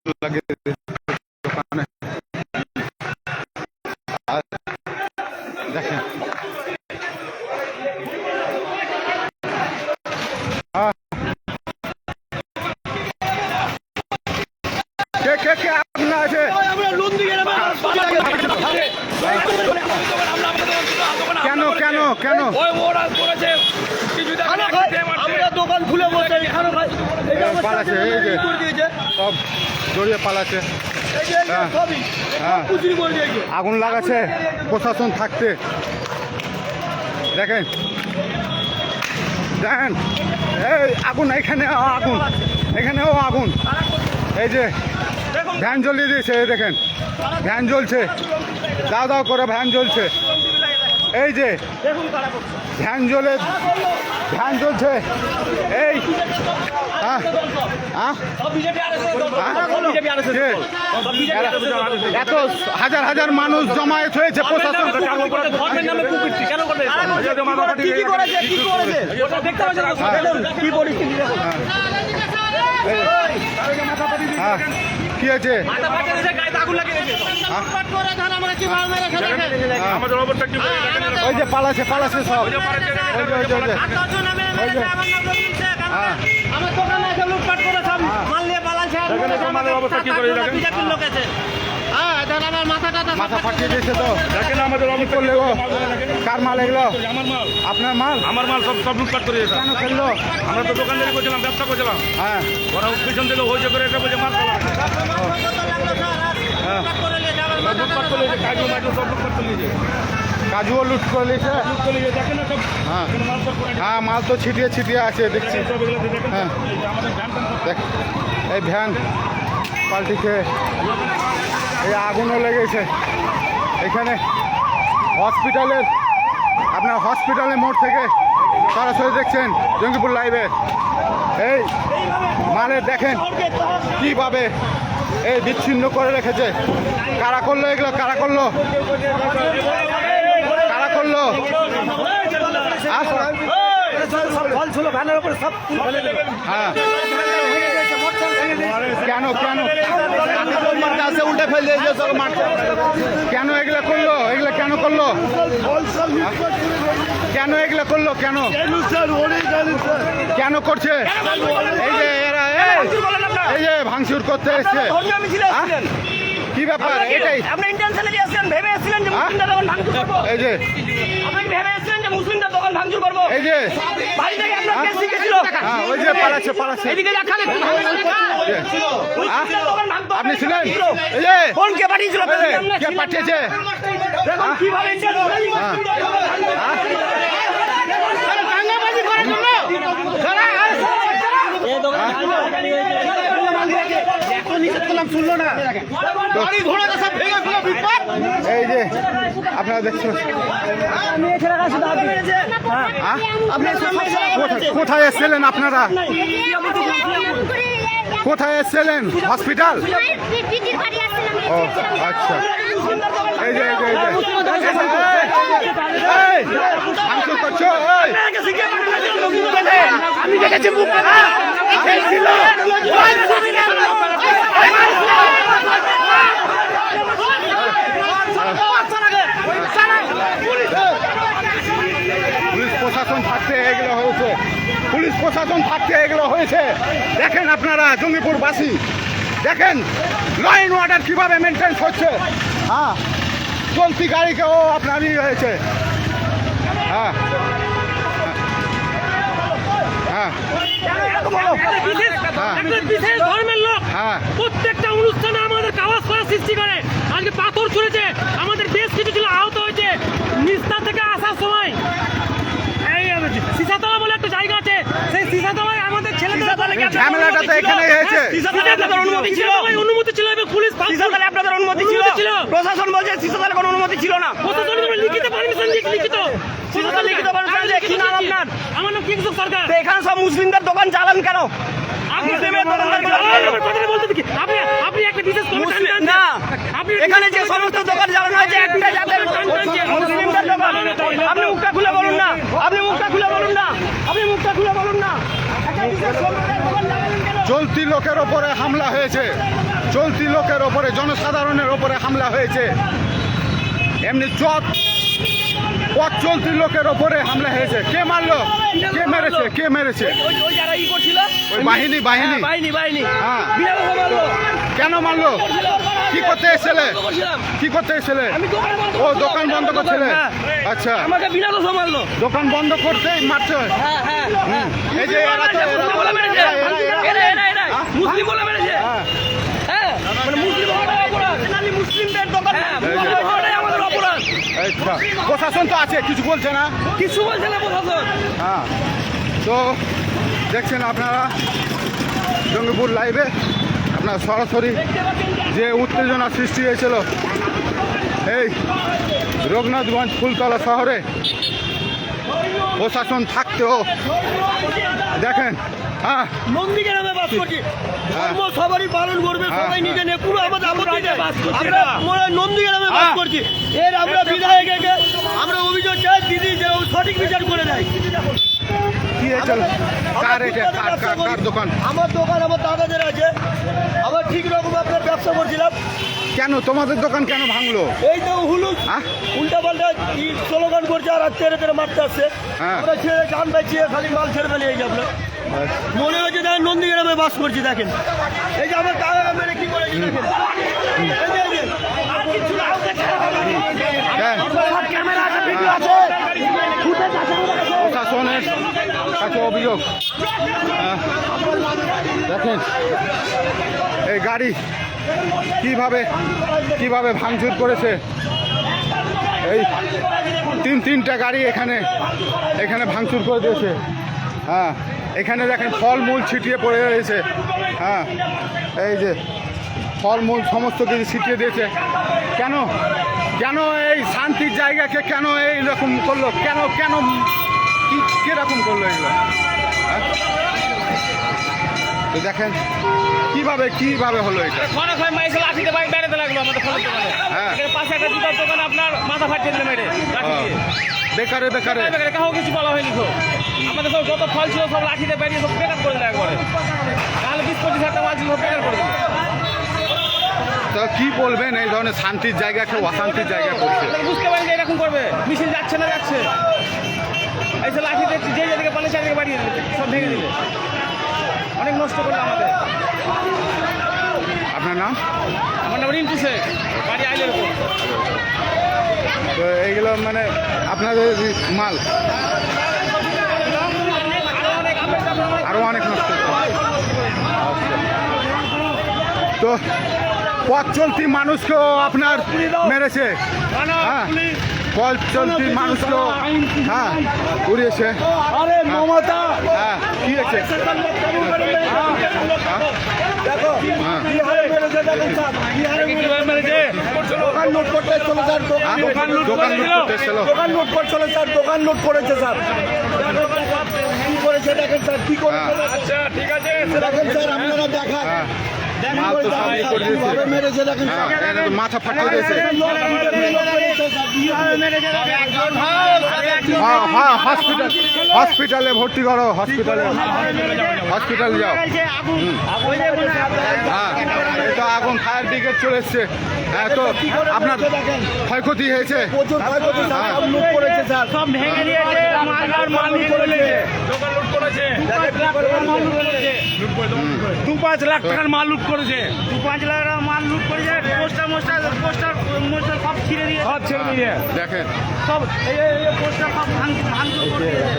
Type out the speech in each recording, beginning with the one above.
লাগে দোকানে। দেখেন কে আপনার আছে কেন কেন কেন দোকান খুলে বসে পালাচ্ছে, এই যে সব জড়িয়ে পালাচ্ছে। আগুন লাগাচ্ছে প্রশাসন থাকতে। দেখেন দেখেন এই আগুন, এখানেও আগুন, এখানেও আগুন। এই যে ভ্যান জ্বলিয়ে দিয়েছে, এই দেখেন ভ্যান জ্বলছে, দাও দাও করে ভ্যান জ্বলছে। এই যে ভ্যান জ্বলছে এই এত হাজার হাজার মানুষ জমায়েত হয়েছে, প্রশাসন কি আছে ওই যে পালাচ্ছে সব। মাথা ফাটিয়ে দিয়েছে তো। দেখেন আমাদের করলে গো, কার মাল এগুলো? আপনার মাল? আমার মাল সব লুটপাট করে দিয়েছে। কেন খেললো? আমরা তো দোকানদারি করছিলাম, ব্যবসা করছিলাম। হ্যাঁ, ওরা পিছন থেকে হয়েছে করে এটা বলছে মাল লুটপাট করে নিয়েছে, কাজু মাজু সব লুটপাট করে নিয়েছে। কাজুও লুট করে নিয়েছে। হ্যাঁ হ্যাঁ, মাল তো ছিটিয়ে আছে দেখছি। হ্যাঁ দেখ, এই ভ্যান পাল্টি খেয়ে এই আগুনও লেগেছে এখানে। আপনার হসপিটালের মোড় থেকে সরাসরি দেখছেন জঙ্গিপুর লাইভে। এই মানে দেখেন কিভাবে এই বিচ্ছিন্ন করে রেখেছে। কারা করলো এগুলো? কারা করলো? হ্যাঁ কেন উল্টে ফেলে কেন এগুলো করলো? কেন করলো? কেন করছে? এই যে এরা এই যে ভাঙচুর করতে এসছে, কি ব্যাপার? এটাই এই যে এই যে ওই যে পালাচ্ছে। আপনি ছিলেন? এই যে কে পাঠিয়েছে? এই যে আপনারা দেখছেন কোথায় এসেছিলেন আপনারা? কোথায় এসেছিলেন? হসপিটাল? ও আচ্ছা। এই যে ভাঙচুর করছো? আমি দেখেছি পুলিশ প্রশাসন থাকতে এগুলো হয়েছে। দেখেন আপনারা জঙ্গিপুরবাসী, দেখেন ল অ্যান্ড অর্ডার কিভাবে মেনটেন হচ্ছে। হ্যাঁ, চলতি গাড়িকেও আপনার হয়েছে। হ্যাঁ ধর্মের লোক প্রত্যেকটা অনুষ্ঠানে আমাদের আওয়াজ করার সৃষ্টি করে। আজকে পাথর ছুঁড়েছে, আমাদের বেশ কিছু ছিল আহত হয়েছে। নিস্তা থেকে আসার সময় এই সিসাতলা বলে একটা জায়গা আছে, সেই সিসাতলায় আমাদের ছেলেদের ঝামেলাটা তো এখানে হয়েছে। অনুমতি ছিল এবং পুলিশ আপনাদের অনুমতি ছিল। প্রশাসন বলছে সিসাতলার কোনো অনুমতি ছিল না। প্রশাসন লিখিত পারমিশন দিয়ে লিখিত আমার নাম কিংসুক সরকার। এখানে সব মুসলিমদের দোকান চালান কেন? আপনি একটা বিশেষ না, এখানে যে সমস্ত দোকান চালানো হয়েছে একটা যাদের মুসলিমদের দোকান। আপনি মুখটা খুলে বলুন না। চলতি লোকের ওপরে হামলা হয়েছে। চলতি লোকের ওপরে, জনসাধারণের ওপরে হামলা হয়েছে। এমনি পথ চলতি লোকের ওপরে হামলা হয়েছে। কে মারলো? কে মেরেছে? কে মেরেছে? ওই যারা ই করছিল ওই বাহিনী। বাহিনী হ্যাঁ। বিনা কথা মারলো। কেন মারলো? কি করতে এসেছিলে? কি করতে এসেছিলে? আমি দোকান বন্ধ ও দোকান বন্ধ করছিলে? হ্যাঁ। আচ্ছা, আমাকে বিনা কথা মারলো। দোকান বন্ধ করতেই মারছে। হ্যাঁ। এই যে এরা তো মুসলিম বলে মেরেছে। এরা মুসলিম বলে মেরেছে। হ্যাঁ, মানে মুসলিম হওয়াটাই অপরাধ। মুসলিমদের দোকান হওয়াটাই আমাদের অপরাধ। আচ্ছা, প্রশাসন তো আছে, কিছু বলছে না? কিছু বলছে না প্রশাসন। হ্যাঁ, তো দেখছেন আপনারা জঙ্গিপুর লাইভে আপনার সরাসরি যে উত্তেজনা সৃষ্টি হয়েছিল এই রঘুনাথগঞ্জ ফুলতলা শহরে, প্রশাসন থাকতেও দেখেন। হ্যাঁ, নন্দীগ্রামে বাস করছি। ধর্ম সবারই পালন করবে, হ্যাঁ, সবাই নিজে নিয়ে কোনো আমাদের আপত্তি নেই। আমরা আমরা নন্দীগ্রামে বাস করছি। এর আমরা বিধায়ককে আমরা অভিযোগ চাই, দিদি যে ও সঠিক বিচার করে দেয়। কি হয়েছিল? কার এটা? কার দোকান? আমার দোকান আমার দাদাদের আছে। আমার ঠিক রকম আপনার ব্যবসা করছিলাম। কেন তোমাদের দোকান কেন ভাঙলো? এই তো হুলুস হ্যাঁ? উল্টা পাল্টা স্লোগান করছে আর তেরে মারতে আসছে। হ্যাঁ। আমরা ছেড়ে গান বাঁচিয়ে খালি মাল ছেড়ে ফেলে এই যাবো। মনে হচ্ছে দেখেন নন্দীগ্রামে বাস করছি। দেখেন এই যে আমার কাকা মেরে কি করেছে দেখেন। হ্যাঁ, ক্যামেরা আছে, ভিডিও আছে। প্রশাসনের কাছে অভিযোগ। দেখেন এই গাড়ি কিভাবে ভাঙচুর করেছে। এই তিনটা গাড়ি এখানে ভাঙচুর করে দিয়েছে। হ্যাঁ, এখানে দেখেন ফলমূল ছিটিয়ে পড়ে রয়েছে। হ্যাঁ, এই যে ফলমূল সমস্ত কিছু ছিটিয়ে দিয়েছে। কেন এই শান্তির জায়গাকে কেন এইরকম করলো? কেন কিরকম করলো এগুলো? হ্যাঁ? তো দেখেন কিভাবে হলো এটা। খনাখয় মাইসে লাঠিতে বাইক বেড়াতে লাগলো আমাদের ফলের দোকানে। হ্যাঁ। এখানে পাশে একটা জুতার দোকান, আপনার মাথা ফাটিয়ে দিল মেরে লাঠি দিয়ে। বেকারে কাউ কিছু বলা হয়নি তো। আমাদের সব যত ফল ছিল সব লাঠিতে বেরিয়ে সব বেকার করে দেয় একবারে। তাহলে 20-25 মাল ছিল সব বেকার করে দিল। তো কি বলবেন এই ধরনের শান্তির জায়গাকে অশান্তির জায়গা করছে? বুঝতে পারেন যে এরকম করবে। মিছিল যাচ্ছে না যাচ্ছে, এইসব লাঠিতে যে যেদিকে পালে সেদিকে বাড়িয়ে দিলে, সব ভেঙে দিলে, অনেক নষ্ট করলো আমাদের। আপনার নাম? আমার নাম রিন্টু শেখ, বাড়ি আইলের উপর। তো এইগুলো মানে আপনাদের মাল আরো অনেক নষ্ট তো পথ চলতি মানুষকেও আপনার মেরেছে। হ্যাঁ, পথ চলতি মানুষকেও উড়িয়েছে। আরে মমতা হ্যাঁ, কি হয়েছে? দেখো বিহারে মেরেছে। দেখেন স্যার বিহারে মেরেছে। দোকান লুট করতে চলে স্যার। দোকান লুট করতে এসেছিল। দোকান লুট করছিল স্যার। দোকান লুট করেছে স্যার। কি করেছে দেখেন স্যার, কি করেছে। আচ্ছা ঠিক আছে, দেখেন স্যার আপনারা দেখান। হ্যাঁ, মাল তো সব ই করে দিয়েছে। কিভাবে মেরেছে দেখেন স্যার। হ্যাঁ, এটা তো মাথা ফাটিয়ে দিয়েছে। হ্যাঁ, হসপিটালে ভর্তি করো। হসপিটালে যাও। হ্যাঁ, এই তো আগুন, ফায়ার ব্রিগেড চলে এসছে। হ্যাঁ, তো আপনার ক্ষয়ক্ষতি হয়েছে? প্রচুর ক্ষয়ক্ষতি স্যার। সব লুট করেছে স্যার। সব ভেঙে দিয়েছে, মাল লুট করেছে, দোকান লুট করেছে, 2-5 লাখ টাকার মাল লুট করেছে। 2-5 লাখ টাকার মাল লুট করেছে। পোস্টার সব ছিঁড়ে দিয়ে, দেখেন সব এই পোস্টার সব ভাঙচুর করে দিয়েছে।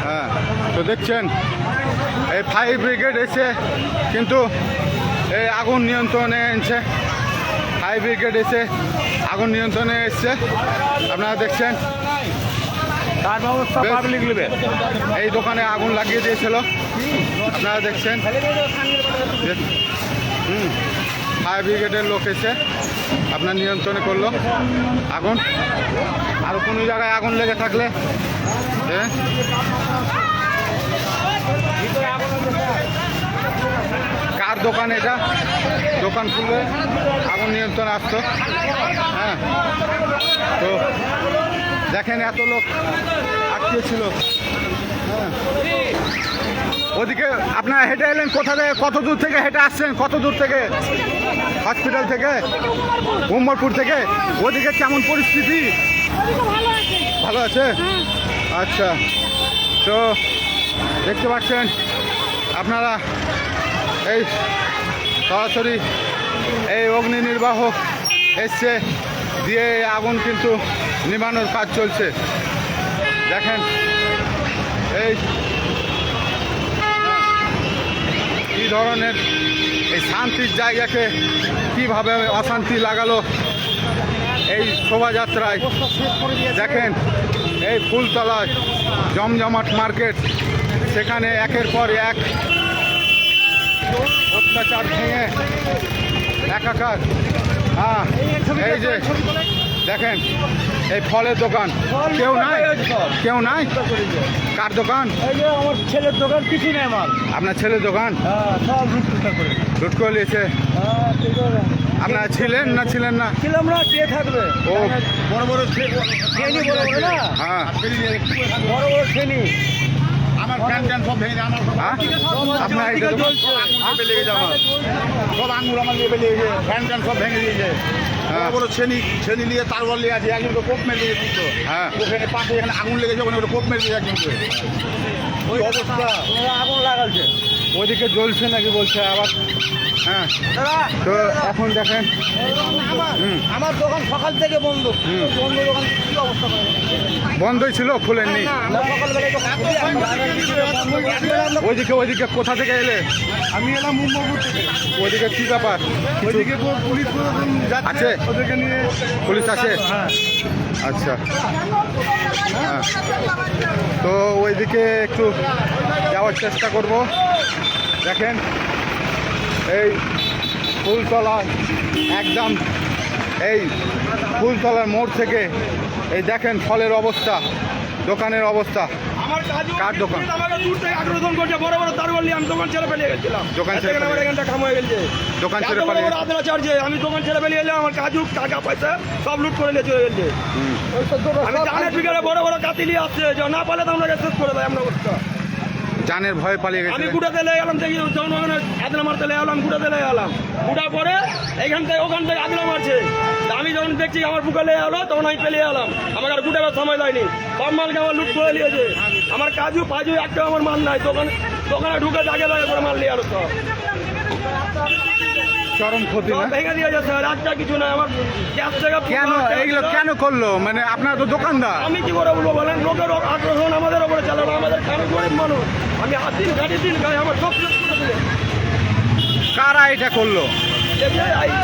হ্যাঁ, তো দেখছেন এই ফায়ার ব্রিগেড এসে কিন্তু এই আগুন নিয়ন্ত্রণে এনেছে। ফায়ার ব্রিগেড এসে আগুন নিয়ন্ত্রণে এসছে। আপনারা দেখছেন তার ব্যবস্থা পাবলিক নেবে। এই দোকানে আগুন লাগিয়ে দিয়েছিল। আপনারা দেখছেন ফায়ার ব্রিগেডের লোক এসে আপনার নিয়ন্ত্রণে করলো আগুন। আর কোনো জায়গায় আগুন লেগে থাকলে কার দোকান এটা? দোকান খুললে আগুন নিয়ন্ত্রণে আসতো। হ্যাঁ, তো দেখেন এত লোক আটকে ছিল। হ্যাঁ, ওদিকে আপনারা হেঁটে এলেন কোথা থেকে, কত দূর থেকে হেঁটে আসছেন, কত দূর থেকে? হসপিটাল থেকে, উমরপুর থেকে। ওদিকে কেমন পরিস্থিতি? ভালো আছে? আচ্ছা, তো দেখতে পাচ্ছেন আপনারা এই সরাসরি এই অগ্নি নির্বাহক এসছে দিয়ে এই আগুন কিন্তু নিভানোর কাজ চলছে। দেখেন এই কী ধরনের এই শান্তির জায়গাকে কিভাবে অশান্তি লাগালো এই শোভাযাত্রায়। দেখেন এই ফুলতলায় জমজমাট মার্কেট, সেখানে একের পর এক অত্যাচার ভেঙে একাকার। হ্যাঁ, এই যে দেখেন এই ফলের দোকান, কেউ নাই, কেউ নাই। কার দোকান? আমার ছেলের দোকান, কিছু নেই আমার। আপনার ছেলের দোকান সব লুট করে নিয়েছে। আপনারা ছিলেন না ছিলেন না? ছিলাম না, কে থাকবে? ও বড় বড় ট্রেনি, বড় বড় না, হ্যাঁ বড় বড় ট্রেনি। আমার ফ্যান ট্যান সব ভেঙে যায়। আপনার এই দোকান সব লেগে যাবে, সব আঙুর আমার লেগে লেগেছে, ফ্যান ট্যান সব ভেঙে দিয়েছে। বড় বড় ছেনি নিয়ে তারবল নিয়ে আছে, একজনকে কোপ মেরে দিয়েছে কিন্তু। হ্যাঁ ওখানে পাশে এখানে আগুন লেগেছে, ওখানে কোপ মেরে দিয়েছে একজনকে। ওই অবস্থা। আগুন লাগাচ্ছে। ওইদিকে জ্বলছে নাকি বলছে আবার। হ্যাঁ, তো এখন দেখেন আমার দোকান সকাল থেকে বন্ধ, বন্ধ দোকান, কি অবস্থা করে? বন্ধই ছিল, খুলেননি? সকালবেলায় ওইদিকে ওইদিকে কোথা থেকে এলে? আমি এলাম মুম্বাইপুর থেকে। ওইদিকে কি ব্যাপার? ওইদিকে পুলিশ আছে? ওদেরকে নিয়ে পুলিশ আছে? আচ্ছা, হ্যাঁ, তো ওইদিকে একটু যাওয়ার চেষ্টা করব। দেখেন এই ফুলতলা, একদম এই ফুলতলার মোড় থেকে এই দেখেন ফলের অবস্থা, দোকানের অবস্থা। আমার কার দোকান? আমাকে দূর থেকে আগ্রাসন করছে, বড় বড় তার বললি আমি দোকান ছেড়ে বেরিয়ে গেছিলাম। দোকান ছেড়ে আমার পালিয়ে- এখানটা কাম হয়ে গেছে। দোকান ছেড়ে এত বড় পালিয়ে- বড় আদরা চার্জে আমি দোকান ছেড়ে বেরিয়ে এলাম, আমার কাজু টাকা পয়সা সব লুট করে নিয়ে চলে গেছে। আমি জানের ফিগারে বড় বড় কাতি নিয়ে আসছে, যে না পালে তো আমরা শেষ করে দেয় আমরা অবস্থা। জানের ভয়ে পালিয়ে আমি গেছে। গুড়াতে লেগে গেলাম, দেখি যখন ওখানে আদলা মারতে লেগে গেলাম, গুড়াতে লেগে গেলাম। গুড়া পরে এখান থেকে ওখান থেকে আদলা মারছে। তা আমি যখন দেখছি আমার বুকে লেগে গেলো, তখন আমি পেলে গেলাম। আমার আর গুটাবার সময় দেয়নি, সব মালকে আমার লুট করে নিয়েছে। আমার কাজু ফাজু একটা আমার মাল নাই, দোকানে ঢুকে জাগে লাগে করে মাল নিয়ে আলো সব চরম ক্ষতি সব না? ভেঙে দিয়েছে স্যার, একটা কিছু নাই। আমার গ্যাস থেকে কেন এইগুলো কেন করলো? মানে আপনার তো দোকানদার। আমি কি করে বলবো বলেন? লোকের আগ্রহণ আমাদের ওপরে চালানো, আমাদের কারো গরিব মানুষ। আমি হাত দিন গাড়ি দিন গাড়ি আমার সব শেষ করে দিলে। কারা এটা করলো?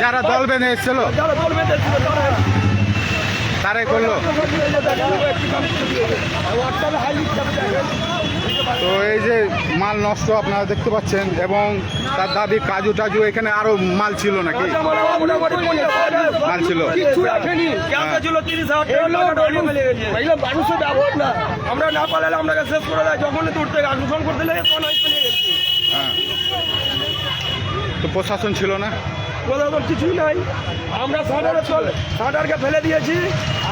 যারা দল বেঁধে এসেছিল যারা দল বেঁধে ছিল তারা তারাই করলো। তো এই যে মাল নষ্ট আপনারা দেখতে পাচ্ছেন, এবং তার দাবি কাজু টাজু এখানে আরো মাল ছিল নাকি? মাল ছিল। আমরা না পালালে আমরা শেষ করে দেয়, যখন দূর থেকে আকর্ষণ করতে লেগে তখন আমি পেয়ে গেছি। হ্যাঁ, তো প্রশাসন ছিল না? কোথাও কিছুই নাই। আমরা সাঁটারকে ফেলে দিয়েছি।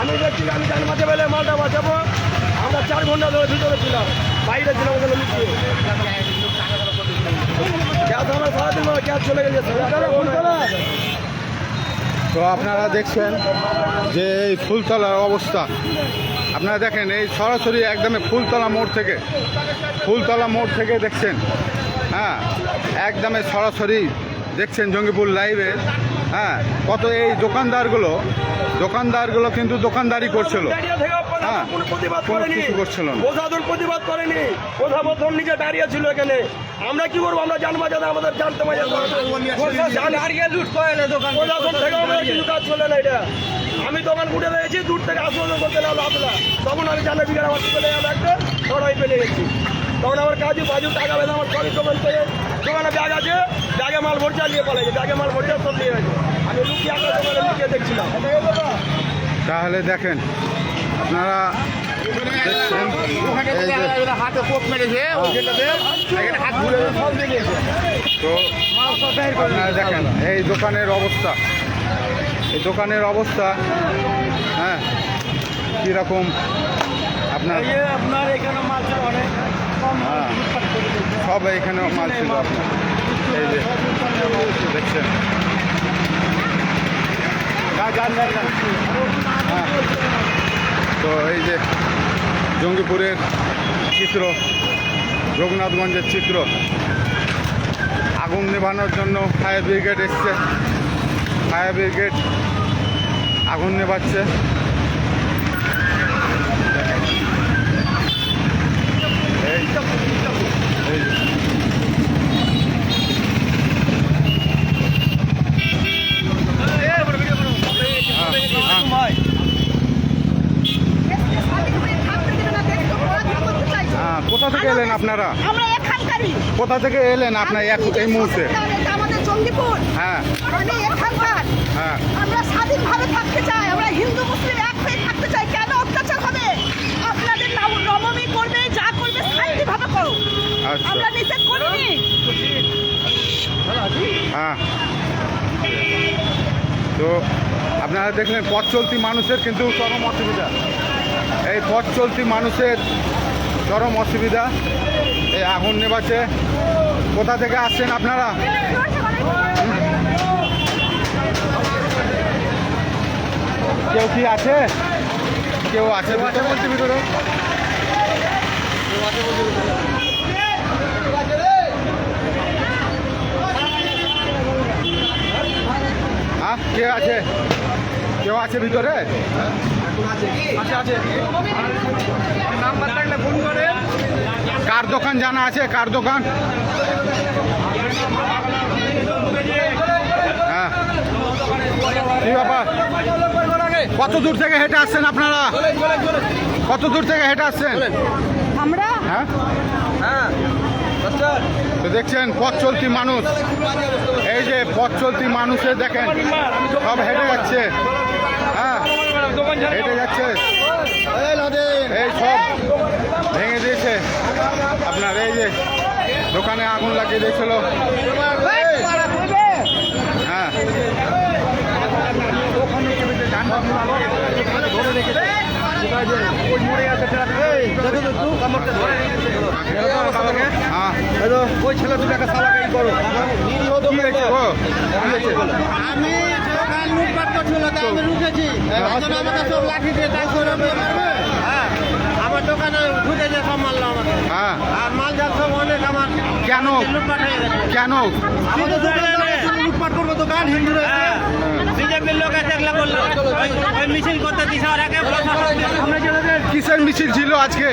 আমি দেখছি আমি জান মাঝে ফেলে মালটা বাঁচাবো। আমরা 4 ঘন্টা ধরে ভিতরে ছিলাম, বাইরে ছিলাম ওখানে লুকিয়ে। গ্যাস আমরা সারাদিন গ্যাস চলে গেছে। তো আপনারা দেখছেন যে এই ফুলতলার অবস্থা, আপনারা দেখেন এই সরাসরি একদম ফুলতলা মোড় থেকে দেখছেন। হ্যাঁ, একদম সরাসরি দেখছেন জঙ্গিপুর লাইভে। হ্যাঁ, কত এই দোকানদারগুলো কিন্তু দোকানদারি করছিল। হ্যাঁ, প্রতিবাদ কোনো করেনি, কিছু করছিল না। প্রশাসন প্রতিবাদ করেনি, প্রশাসন নিজে দাঁড়িয়ে ছিল এখানে। আমরা কি করবো? আমরা জান বাজাতে আমাদের জানতে প্রশাসন থেকে আমাদের কিছু কাজ চলে না। এটা আমি দোকান উঠে রয়েছি, দূর থেকে আশ্বাসন করতে লাগলো হাতলা। তখন আমি জানার বিঘার আমার চলে গেল একটা, তখন আমি পেলে গেছি। তখন আমার কাজু বাজু টাকা বেঁধে আমার সবই দোকান থেকে, দোকানে ব্যাগ আছে, ব্যাগে মাল ভরছে নিয়ে পালাইছে, ব্যাগে মাল ভরছে সব নিয়ে গেছে। আমি লুকিয়ে একটা দোকানে লুকিয়ে দেখছিলাম। তাহলে দেখেন আপনারা দেখছেন এই যে হাতে কোপ মেরেছে, ওইখানটাতে এখানে হাত ঘুরে সব বেরিয়েছে। তো আপনারা দেখেন এই দোকানের অবস্থা, হ্যাঁ, কীরকম আপনার আপনার এখানে মাল ছিল অনেক। হ্যাঁ সব এইখানে মাল ছিল আপনার। এই যে দেখছেন হ্যাঁ তো এই যে জঙ্গিপুরের চিত্র, রঘুনাথগঞ্জের চিত্র। আগুন নেভানোর জন্য ফায়ার ব্রিগেড এসছে, ফায়ার ব্রিগেড আগুন নেভাচ্ছে। এই এই যে। হ্যাঁ, কোথা থেকে এলেন আপনারা? আমরা এখানকারই। কোথা থেকে এলেন আপনার এই মুহূর্তে? এটা আমাদের জঙ্গিপুর। হ্যাঁ আমি এখানকার। হ্যাঁ আমরা স্বাধীনভাবে থাকতে চাই, আমরা হিন্দু মুসলিম এক হয়ে থাকতে চাই। কেন অত্যাচার হবে? আপনাদের নবমী করবে, যা করবে শান্তিভাবে করো। আচ্ছা। আমরা নিষেধ করিনি। হ্যাঁ তো আপনারা দেখলেন পথ চলতি মানুষের কিন্তু চরম অসুবিধা। এই পথ চলতি মানুষের চরম অসুবিধা। এই আগুন নেভাচ্ছে। কোথা থেকে আসছেন আপনারা? কেউ কি আছে? কেউ আছে বলতে ভিতরে? হ্যাঁ কে আছে? কেউ আছে ভিতরে? কার দোকান জানা আছে? কার দোকান? হ্যাঁ কি ব্যাপার? কত দূর থেকে হেঁটে আসছেন আপনারা? কত দূর থেকে হেঁটে আসছেন? আমরা হ্যাঁ তো দেখছেন পথ চলতি মানুষ। এই যে পথ চলতি মানুষের দেখেন সব হেঁটে যাচ্ছে। হ্যাঁ হেঁটে যাচ্ছে। এই সব ভেঙে দিয়েছে আপনার। এই যে দোকানে আগুন লাগিয়ে দিয়েছিল। হ্যাঁ ওই ছেলে দুটাকে সালাকাই করো। আমি দোকান লুটপাট করছিল, তাই আমি রুখেছি। এখন আমাকে সব লাঠি দিয়ে তাই করে মারবে। হ্যাঁ, আমার দোকানে ঢুকেছে, সব মারলো আমাকে। হ্যাঁ আর মাল যার সব অনেক আমার কেন? লুটপাট হয়ে গেছে। কেন? আমাদের দোকানে লুটপাট করবো, দোকান হিন্দুরা বিজেপির লোক এসে এগুলো করলো। ওই মিছিল করতে দিছে আর একে কিসের মিছিল ছিল আজকে?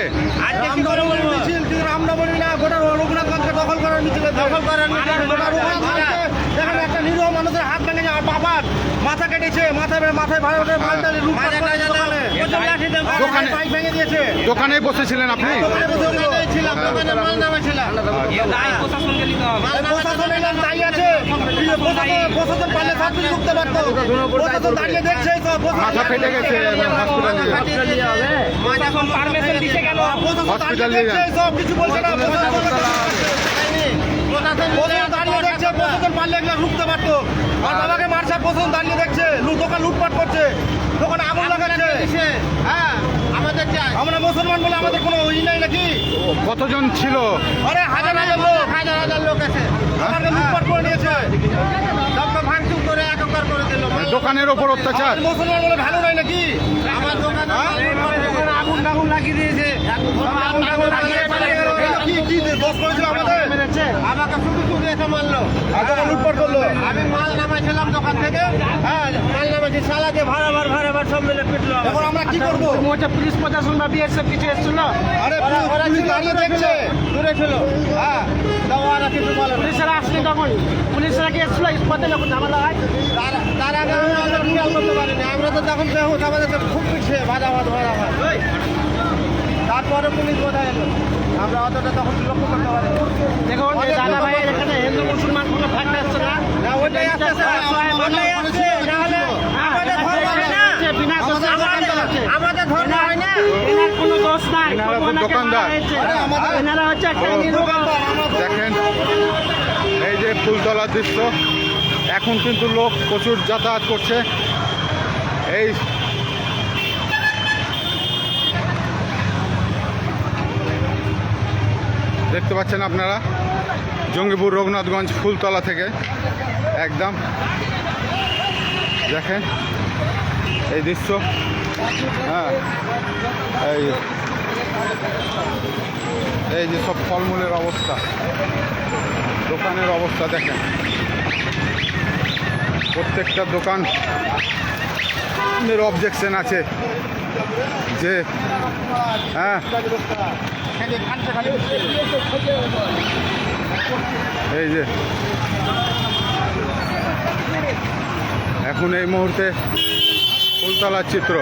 আজকে কি করে বলবো? মিছিল আমরা বলি না, গোটা রঘুনাথগঞ্জকে দখল করার মিছিল, দখল করার মিছিল। গোটা রঘুনাথগঞ্জে দেখেন একটা নিরীহ মানুষের হাত ভেঙে যায়, বাবার মাথা কেটেছে, মাথায় ভাড়া করে মালটা লুটপাট করে দোকানে বাইক ভেঙে দিয়েছে। দোকানে বসেছিলেন আপনি? দোকানে ছিলাম, দোকানে মাল নামাইছিলাম। প্রশাসন এলাম তাই আছে, প্রশাসন পারলে সব কিছু ঢুকতে পারতো। প্রশাসন দাঁড়িয়ে দেখছে, মাথা ফেটে গেছে হসপিটালে। পারমিশন দিতে গেল, হসপিটাল নিয়ে যান। সব কিছু বলছে না, প্রশাসন দাঁড়িয়ে দেখছে, প্রশাসন পারলে এগুলো ঢুকতে পারতো। আর বাবাকে মারছে, প্রশাসন দাঁড়িয়ে দেখছে, দোকান লুটপাট করছে, দোকানে আগুন লাগাচ্ছে। হ্যাঁ, আমাদের চাই, আমরা মুসলমান বলে আমাদের কোনো ই নাই নাকি? কতজন ছিল? আরে হাজার হাজার লোক আছে, দোকানকে লুটপাট করে নিয়েছে, সবকে ভাঙচুর করে একাকার করে দিল। দোকানের ওপর অত্যাচার। মুসলমান বলে ভালো নাই নাকি? আমার দোকানে আগুন লাগিয়ে দিয়েছে, আগুন লাগিয়ে কি দোষ করেছিল আমাদের? আমাকে শুধু শুধু এসে মারলো, লুটপাট করলো। আমি মাল নামাইছিলাম দোকান থেকে, হ্যাঁ মাল নামাইছি, সালাতে ভাড়া সব মিলে পিটলো। এখন আমরা কি করবো? পুলিশ প্রশাসন বা বিএসএফ কিছু এসেছিল? আরে পুলিশ দাঁড়িয়ে দেখছে, দূরে ছিল। হ্যাঁ, দেওয়ারা কিছু বলে না। পুলিশেরা আসলে তখন পুলিশরা কি এসেছিল স্পটে যখন ঝামেলা হয়? তার আগে আমরা খেয়াল করতে পারিনি, আমরা তো তখন আমাদের খুব পিছিয়ে ভাজা ভাত। তারপরে পুলিশ কোথায় এলো, আমরা অতটা তখন লক্ষ্য করতে পারি। দেখুন দাদা ভাই এখানে হিন্দু মুসলমান কোনো ফ্যাক্ট আসছে না। ওইটাই আসছে, ওইটাই আসছে, নাহলে আমাদের ধর্ম হয় না, বিনা দোষে আমাদের ধর্ম হয় না। এনার কোনো দোষ নাই, এনারা তো ওনাকে দোকানদার। মারা হয়েছে। এনারা হচ্ছে একটা নিরীহ। দেখেন এই যে ফুলতলার দৃশ্য। এখন কিন্তু লোক প্রচুর যাতায়াত করছে। এই দেখতে পাচ্ছেন আপনারা জঙ্গিপুর রঘুনাথগঞ্জ ফুলতলা থেকে একদম দেখেন এই দৃশ্য। হ্যাঁ, এই যে সব ফলমূলের অবস্থা, দোকানের অবস্থা দেখেন, প্রত্যেকটা দোকানের অবজেকশন আছে যে হ্যাঁ এই যে এখন এই মুহূর্তে ফুলতলার চিত্র,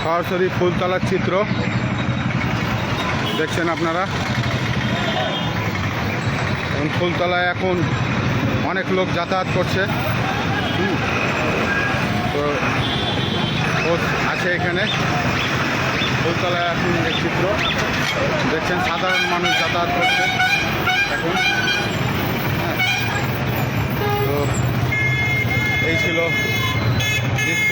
সরাসরি ফুলতলার চিত্র দেখছেন আপনারা। ফুলতলায় এখন অনেক লোক যাতায়াত করছে, তো আছে এখানে ফুলতলায় এখন এই চিত্র দেখছেন, সাধারণ মানুষ যাতায়াত করছে এখন। হ্যাঁ, তো এই ছিল দৃশ্য।